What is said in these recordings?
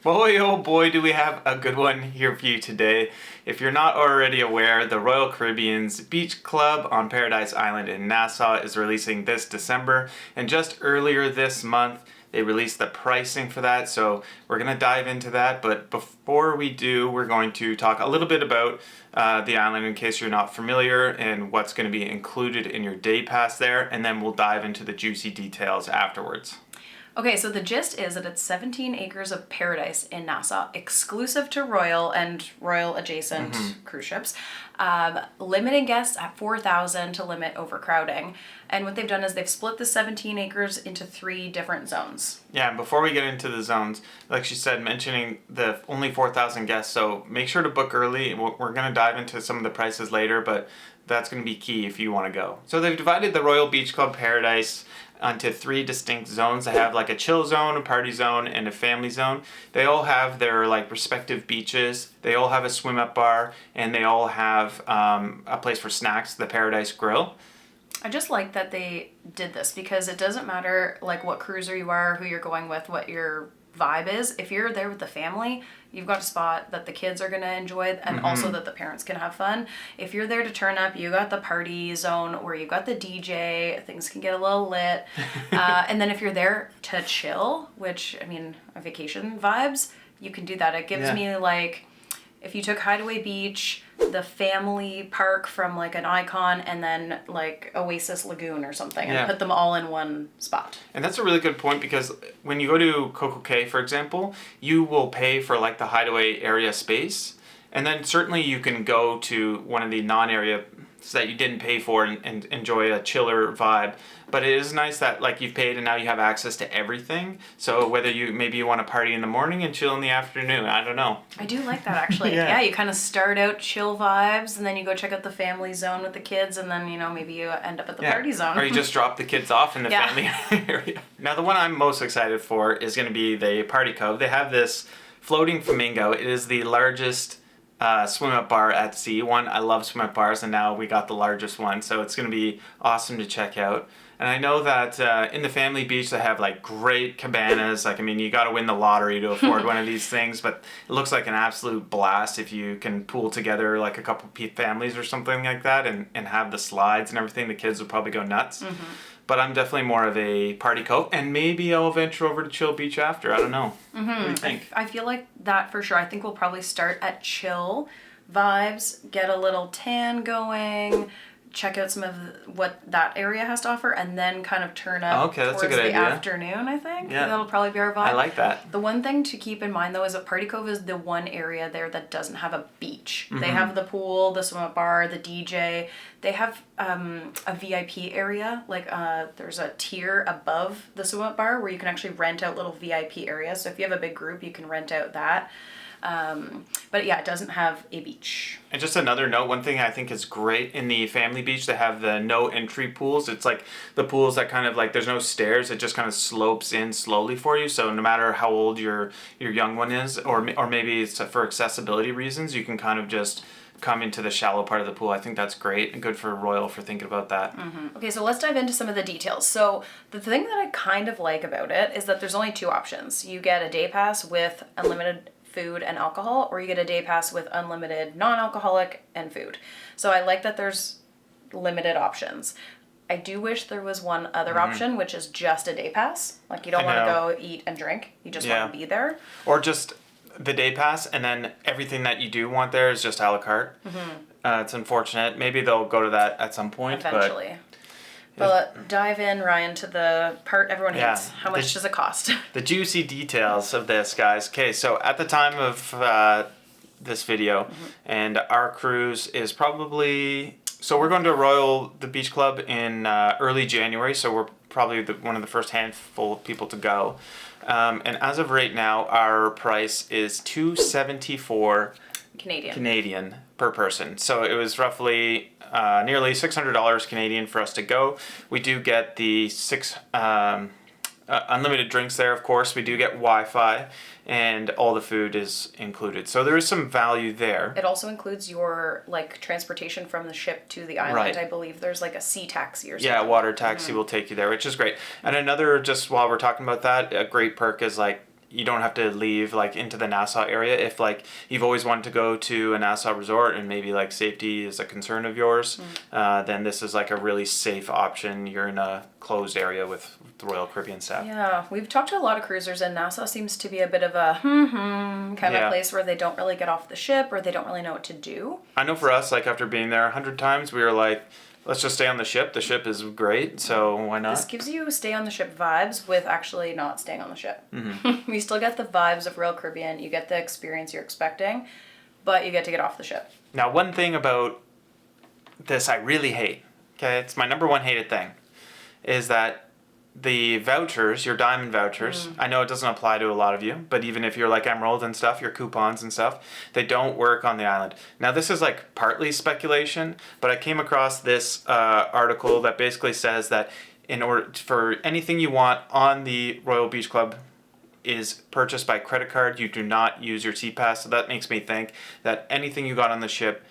Boy, oh boy, do we have a good one here for you today. If you're not already aware, the Royal Caribbean's Beach Club on Paradise Island in Nassau is releasing this December. And just earlier this month, they released the pricing for that. So we're going to dive into that. But before we do, we're going to talk a little bit about the island in case you're not familiar and what's going to be included in your day pass there. And then we'll dive into the juicy details afterwards. Okay, so the gist is that it's 17 acres of paradise in Nassau, exclusive to Royal and Royal adjacent cruise ships, limiting guests at 4,000 to limit overcrowding. And what they've done is they've split the 17 acres into 3 different zones. Yeah, and before we get into the zones, like she said, mentioning the only 4,000 guests, so make sure to book early. We're going to dive into some of the prices later, but that's going to be key if you want to go. So they've divided the Royal Beach Club Paradise onto 3 distinct zones. They have like a chill zone, a party zone, and a family zone. They all have their like respective beaches. They all have a swim up bar, and they all have a place for snacks, the Paradise Grill. I just like that they did this because it doesn't matter like what cruiser you are, who you're going with, what your vibe is. If you're there with the family, you've got a spot that the kids are going to enjoy and also that the parents can have fun. If you're there to turn up, you got the party zone where you got the DJ, things can get a little lit. And then if you're there to chill, which, I mean, vacation vibes, you can do that. It gives me like, if you took Hideaway Beach, the family park from like an Icon, and then like Oasis Lagoon or something, and put them all in one spot. And that's a really good point because when you go to Coco Cay, for example, you will pay for like the Hideaway area space, and then certainly you can go to one of the non-area that you didn't pay for and enjoy a chiller vibe. But it is nice that like you've paid and now you have access to everything. So whether you want to party in the morning and chill in the afternoon, I don't know. I do like that actually. Yeah, you kind of start out chill vibes and then you go check out the family zone with the kids and then, maybe you end up at the party zone. Or you just drop the kids off in the family area. Now the one I'm most excited for is going to be the Party Cove. They have this Floating Flamingo. It is the largest swim up bar at sea. I love swim up bars, and now we got the largest one, so it's going to be awesome to check out. And I know that in the family beach they have like great cabanas. Like, I mean, you got to win the lottery to afford one of these things, but it looks like an absolute blast if you can pool together like a couple families or something like that and have the slides and everything. The kids would probably go nuts. But I'm definitely more of a party cove, and maybe I'll venture over to Chill Beach after. I don't know. What do you think? I feel like that for sure. I think we'll probably start at chill vibes, get a little tan going, check out some of what that area has to offer, and then kind of turn up towards the afternoon, I think. Yeah. That'll probably be our vibe. I like that. The one thing to keep in mind, though, is that Party Cove is the one area there that doesn't have a beach. They have the pool, the swim up bar, the DJ. They have a VIP area. Like, there's a tier above the swim up bar where you can actually rent out little VIP areas. So if you have a big group, you can rent out that. But yeah, it doesn't have a beach. And just another note, one thing I think is great in the family beach, they have the no entry pools. It's like the pools that kind of like, there's no stairs, it just kind of slopes in slowly for you. So no matter how old your young one is, or maybe it's for accessibility reasons, you can kind of just come into the shallow part of the pool. I think that's great and good for Royal for thinking about that. Okay, so let's dive into some of the details. So the thing that I kind of like about it is that there's only 2 options. You get a day pass with unlimited food and alcohol, or you get a day pass with unlimited non-alcoholic and food. So I like that there's limited options. I do wish there was one other option, which is just a day pass. Like, you don't want to go eat and drink. You just want to be there. Or just the day pass, and then everything that you do want there is just a la carte. It's unfortunate. Maybe they'll go to that at some point. Eventually. But dive in, Ryan, to the part everyone hates. How much does it cost? The juicy details of this, guys. Okay, so at the time of this video, and our cruise is probably... So we're going to the Beach Club in early January, so we're probably one of the first handful of people to go. And as of right now, our price is $274 Canadian per person. So it was roughly nearly $600 Canadian for us to go. We do get the 6 unlimited drinks there, of course. We do get Wi-Fi, and all the food is included. So there is some value there. It also includes your transportation from the ship to the island. Right. I believe there's like a sea taxi or something. Yeah, water taxi will take you there, which is great. And another, just while we're talking about that, a great perk is like you don't have to leave like into the Nassau area. If like you've always wanted to go to a Nassau resort and maybe like safety is a concern of yours, then this is like a really safe option. You're in a closed area with the Royal Caribbean staff. Yeah, we've talked to a lot of cruisers, and Nassau seems to be a bit of a kind of place where they don't really get off the ship or they don't really know what to do. I know for us, like after being there 100 times, we were like, let's just stay on the ship. The ship is great, so why not? This gives you stay on the ship vibes with actually not staying on the ship. You still get the vibes of Royal Caribbean. You get the experience you're expecting, but you get to get off the ship. Now, one thing about this I really hate, okay, it's my number one hated thing, is that the vouchers, your diamond vouchers, I know it doesn't apply to a lot of you, but even if you're like Emerald and stuff, your coupons and stuff, they don't work on the island. Now, this is like partly speculation, but I came across this article that basically says that in order for anything you want on the Royal Beach Club is purchased by credit card, you do not use your SeaPass. So that makes me think that anything you got on the ship,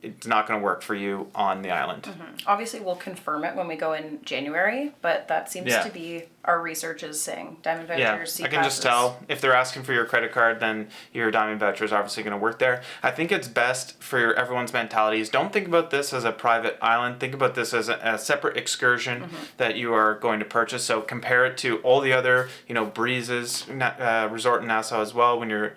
it's not going to work for you on the island. Obviously, we'll confirm it when we go in January, but that seems to be our research is saying diamond vouchers, I can just tell if they're asking for your credit card, then your diamond voucher is obviously going to work there. I think it's best for everyone's mentalities. Don't think about this as a private island. Think about this as a separate excursion that you are going to purchase. So compare it to all the other, breezes resort in Nassau as well when you're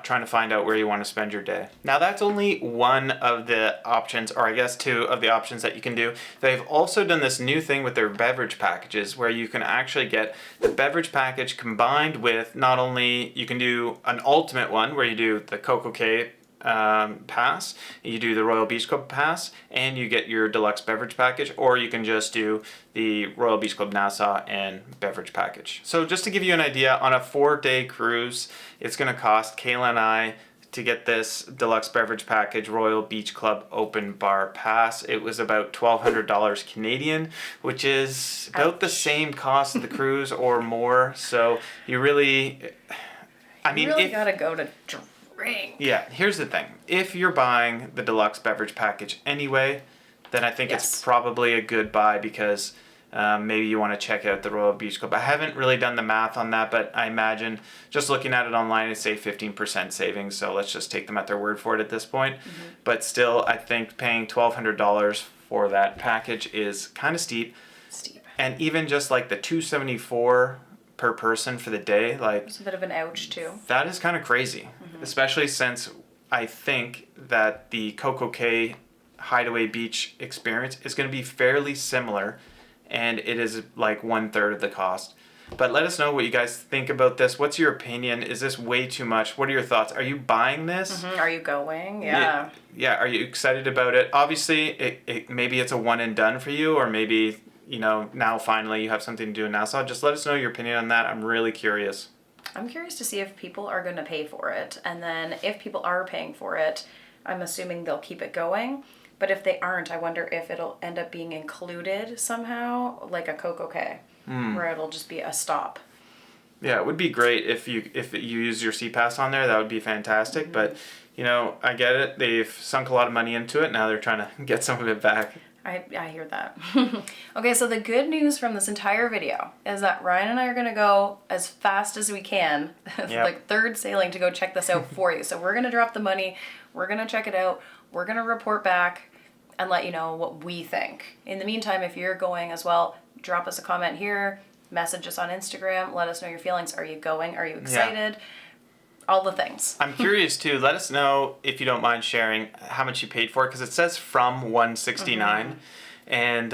trying to find out where you want to spend your day. Now that's only one of the options, or I guess two of the options that you can do. They've also done this new thing with their beverage packages where you can actually get the beverage package combined with not only, you can do an ultimate one where you do the Coco Cay pass, you do the Royal Beach Club pass, and you get your deluxe beverage package, or you can just do the Royal Beach Club Nassau and beverage package. So just to give you an idea, on a 4-day cruise, it's going to cost Kayla and I to get this deluxe beverage package, Royal Beach Club Open Bar Pass. It was about $1,200 Canadian, which is about the same cost of the cruise or more. So you really, gotta go to drink. Yeah, here's the thing. If you're buying the deluxe beverage package anyway, then I think it's probably a good buy because maybe you want to check out the Royal Beach Club. I haven't really done the math on that, but I imagine just looking at it online, it's say 15% savings. So let's just take them at their word for it at this point. But still, I think paying $1,200 for that package is kind of steep. And even just like the $274 per person for the day, like it's a bit of an ouch too. That is kind of crazy, especially since I think that the Coco Cay Hideaway Beach experience is going to be fairly similar, and it is like 1/3 of the cost. But let us know what you guys think about this. What's your opinion? Is this way too much? What are your thoughts? Are you buying this? Are you going? Yeah. Are you excited about it? Obviously, it maybe it's a one and done for you, or maybe now finally you have something to do in Nassau. Just let us know your opinion on that. I'm really curious. I'm curious to see if people are going to pay for it. And then if people are paying for it, I'm assuming they'll keep it going. But if they aren't, I wonder if it'll end up being included somehow, like a Coco Cay, where it'll just be a stop. Yeah, it would be great if you use your SeaPass on there. That would be fantastic. But, I get it. They've sunk a lot of money into it. Now they're trying to get some of it back. I hear that. Okay, so the good news from this entire video is that Ryan and I are going to go as fast as we can, like third sailing, to go check this out for you. So we're going to drop the money. We're going to check it out. We're going to report back and let you know what we think. In the meantime, if you're going as well, drop us a comment here, message us on Instagram, let us know your feelings. Are you going? Are you excited? Yeah. All the things. I'm curious too. Let us know, if you don't mind sharing, how much you paid for it, because it says from $169, and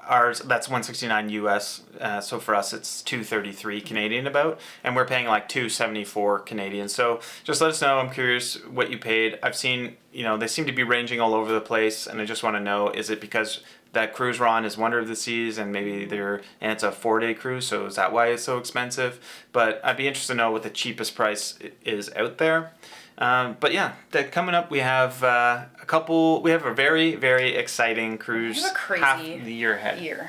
ours, that's $169 US. So for us, it's $233 Canadian about, and we're paying like $274 Canadian. So just let us know. I'm curious what you paid. I've seen, they seem to be ranging all over the place, and I just want to know, is it because that cruise we're on is Wonder of the Seas, and maybe and it's a 4-day cruise, so is that why it's so expensive? But I'd be interested to know what the cheapest price is out there. But yeah, coming up we have we have a very, very exciting cruise. We have a crazy half the year ahead.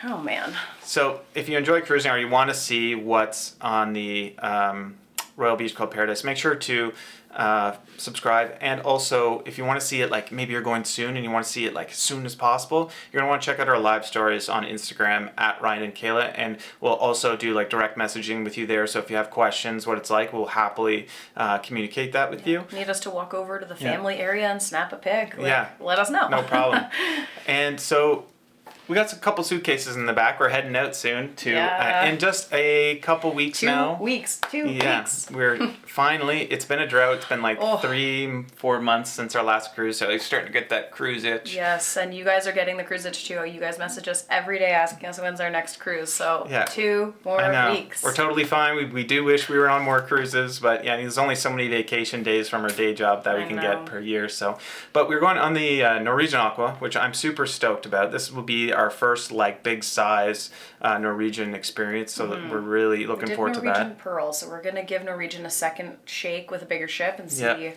Oh man. So if you enjoy cruising or you want to see what's on the Royal Beach Club Paradise, make sure to subscribe. And also, if you want to see it, like maybe you're going soon and you want to see it like as soon as possible, you're going to want to check out our live stories on Instagram at Ryan and Kayla, and we'll also do like direct messaging with you there. So if you have questions, what it's like, we'll happily communicate that with you. Need us to walk over to the family area and snap a pic? Let us know. No problem. And so we got a couple suitcases in the back. We're heading out soon to in just a couple weeks now. 2 weeks. 2 weeks. We're finally. It's been a drought. It's been like 3-4 months since our last cruise, so it's starting to get that cruise itch. Yes, and you guys are getting the cruise itch too. You guys message us every day asking us when's our next cruise. So 2 more weeks. We're totally fine. We do wish we were on more cruises, but there's only so many vacation days from our day job that we can get per year. So, but we're going on the Norwegian Aqua, which I'm super stoked about. This will be our first like big size Norwegian experience, so that we're really looking forward to that. Norwegian Pearl, so we're gonna give Norwegian a second shake with a bigger ship and see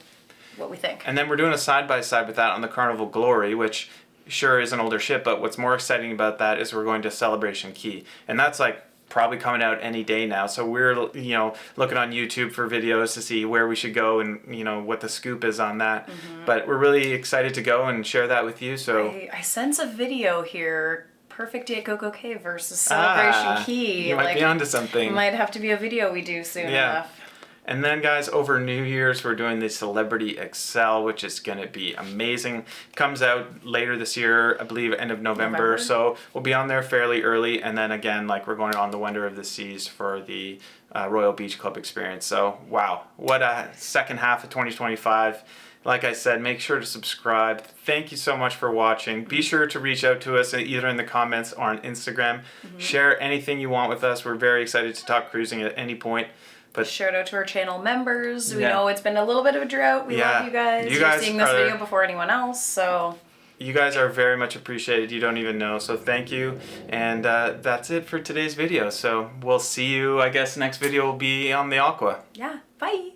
what we think. And then we're doing a side by side with that on the Carnival Glory, which sure is an older ship, but what's more exciting about that is we're going to Celebration Key, and that's like probably coming out any day now. So we're looking on YouTube for videos to see where we should go and what the scoop is on that. But we're really excited to go and share that with you. So I sense a video here. Perfect Day at Coco Cay versus Celebration Key. You might be onto something. Might have to be a video we do soon enough. And then, guys, over New Year's, we're doing the Celebrity Excel, which is going to be amazing. Comes out later this year, I believe, end of November. So we'll be on there fairly early. And then, again, like we're going on the Wonder of the Seas for the Royal Beach Club experience. So, wow, what a second half of 2025. Like I said, make sure to subscribe. Thank you so much for watching. Be sure to reach out to us either in the comments or on Instagram. Share anything you want with us. We're very excited to talk cruising at any point. But shout out to our channel members. We know it's been a little bit of a drought. We love you guys. You're seeing this video before anyone else, so you guys are very much appreciated. You don't even know. So thank you. And that's it for today's video. So we'll see you, I guess next video will be on the Aqua. Yeah. Bye.